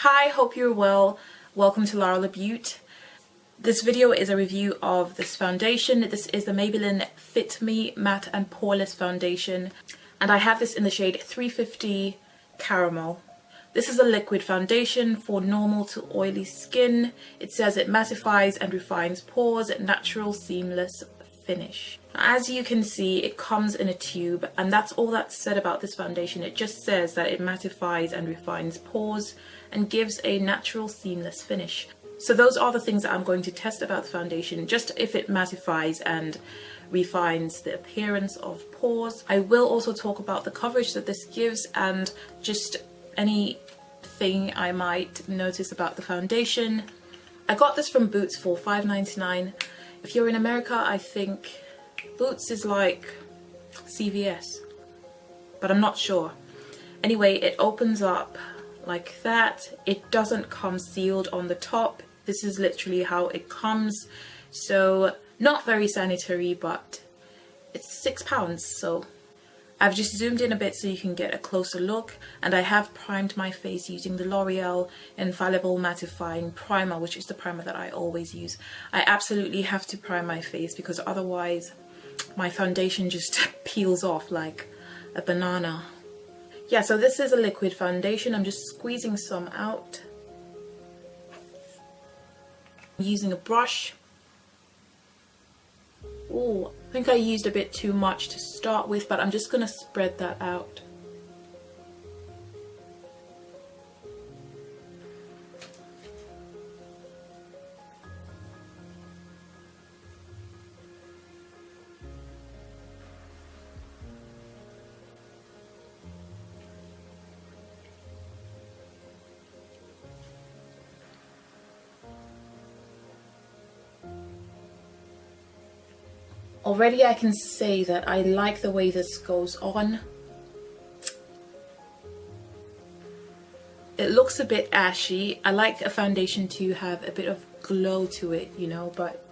Hi, hope you're well. Welcome to Laura Beaut. This video is a review of this foundation. This is the Maybelline Fit Me Matte and Poreless Foundation, and I have this in the shade 350 Caramel. This is a liquid foundation for normal to oily skin. It says it mattifies and refines pores, natural seamless finish. As you can see, it comes in a tube, and that's all that's said about this foundation. It just says that it mattifies and refines pores and gives a natural seamless finish. So those are the things that I'm going to test about the foundation, just if it mattifies and refines the appearance of pores. I will also talk about the coverage that this gives and just anything I might notice about the foundation. I got this from Boots for $5.99. If you're in America, I think Boots is like CVS, but I'm not sure. Anyway, it opens up like that. It doesn't come sealed on the top. This is literally how it comes. So not very sanitary, but it's £6, so I've just zoomed in a bit so you can get a closer look, and I have primed my face using the L'Oreal Infallible Mattifying Primer, which is the primer that I always use. I absolutely have to prime my face because otherwise my foundation just peels off like a banana. Yeah, so this is a liquid foundation. I'm just squeezing some out. I'm using a brush. Oh, I think I used a bit too much to start with, but I'm just going to spread that out. Already I can say that I like the way this goes on. It looks a bit ashy. I like a foundation to have a bit of glow to it, you know, but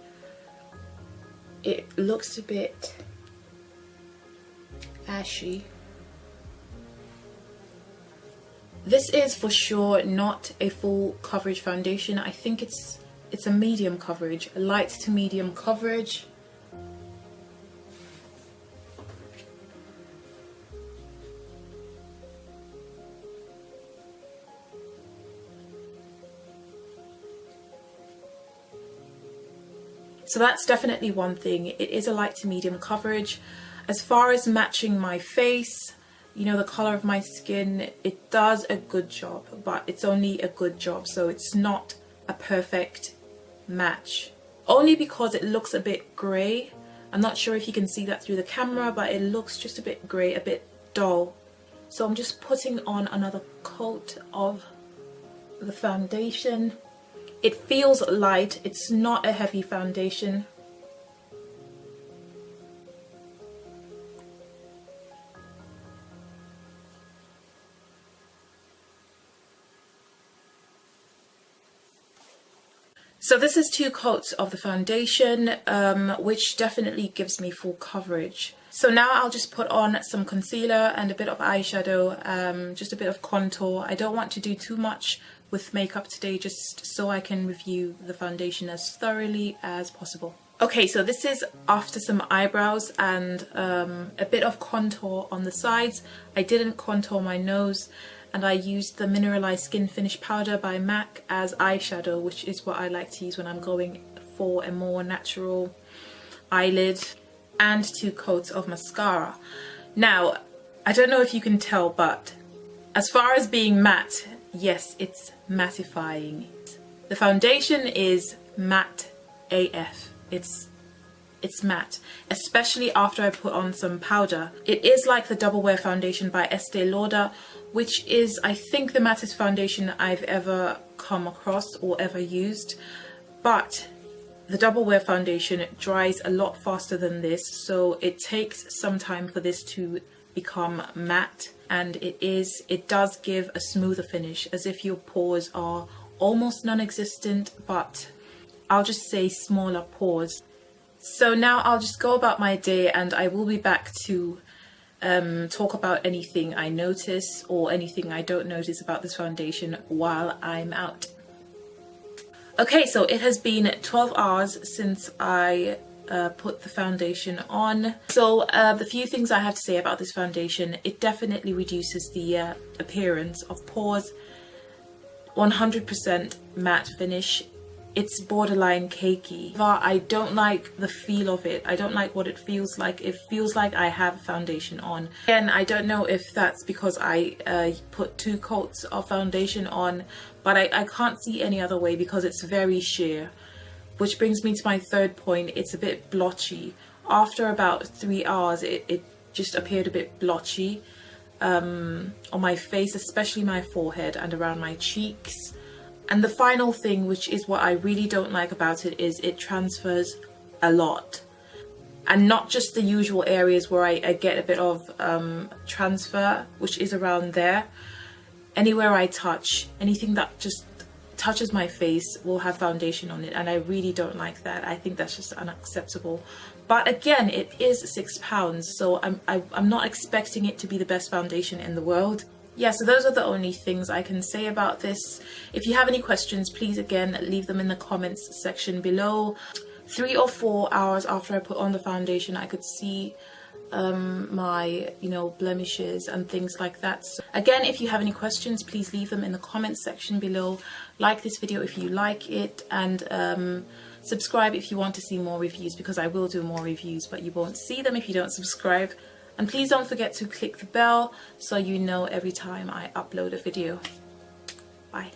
it looks a bit ashy. This is for sure not a full coverage foundation. I think it's a medium coverage, a light to medium coverage. So that's definitely one thing. It is a light to medium coverage. As far as matching my face, you know, the color of my skin, it does a good job, but it's only a good job. So it's not a perfect match. Only because it looks a bit gray. I'm not sure if you can see that through the camera, but it looks just a bit gray, a bit dull. So I'm just putting on another coat of the foundation. It feels light, it's not a heavy foundation. So this is 2 coats of the foundation, which definitely gives me full coverage. So now I'll just put on some concealer and a bit of eyeshadow, just a bit of contour. I don't want to do too much with makeup today, just so I can review the foundation as thoroughly as possible. Okay, so this is after some eyebrows and a bit of contour on the sides. I didn't contour my nose, and I used the Mineralized Skin Finish Powder by MAC as eyeshadow, which is what I like to use when I'm going for a more natural eyelid, and 2 coats of mascara. Now, I don't know if you can tell, but as far as being matte, yes, it's mattifying. The foundation is matte AF. It's matte, especially after I put on some powder. It is like the Double Wear Foundation by Estée Lauder, which is, I think, the mattest foundation I've ever come across or ever used. But the Double Wear Foundation dries a lot faster than this, so it takes some time for this to become matte, and it does give a smoother finish, as if your pores are almost non-existent, but I'll just say smaller pores. So now I'll just go about my day, and I will be back to talk about anything I notice or anything I don't notice about this foundation while I'm out. Okay, so it has been 12 hours since I put the foundation on. So the few things I have to say about this foundation: it definitely reduces the appearance of pores. 100% matte finish. It's borderline cakey. But I don't like the feel of it. I don't like what it feels like. It feels like I have foundation on. Again, I don't know if that's because I put 2 coats of foundation on, but I can't see any other way because it's very sheer. Which brings me to my third point: it's a bit blotchy. After about 3 hours, it just appeared a bit blotchy on my face, especially my forehead and around my cheeks. And the final thing, which is what I really don't like about it, is it transfers a lot. And not just the usual areas where I get a bit of transfer, which is around there. Anywhere I touch, anything that just touches my face will have foundation on it, and I really don't like that. I think that's just unacceptable. But again, it is £6, so I'm not expecting it to be the best foundation in the world. Yeah, so those are the only things I can say about this. If you have any questions, please again leave them in the comments section below. 3 or 4 hours after I put on the foundation, I could see my blemishes and things like that. So again, if you have any questions, please leave them in the comments section below. Like this video if you like it, and subscribe if you want to see more reviews, because I will do more reviews, but you won't see them if you don't subscribe. And please don't forget to click the bell so you know every time I upload a video. Bye.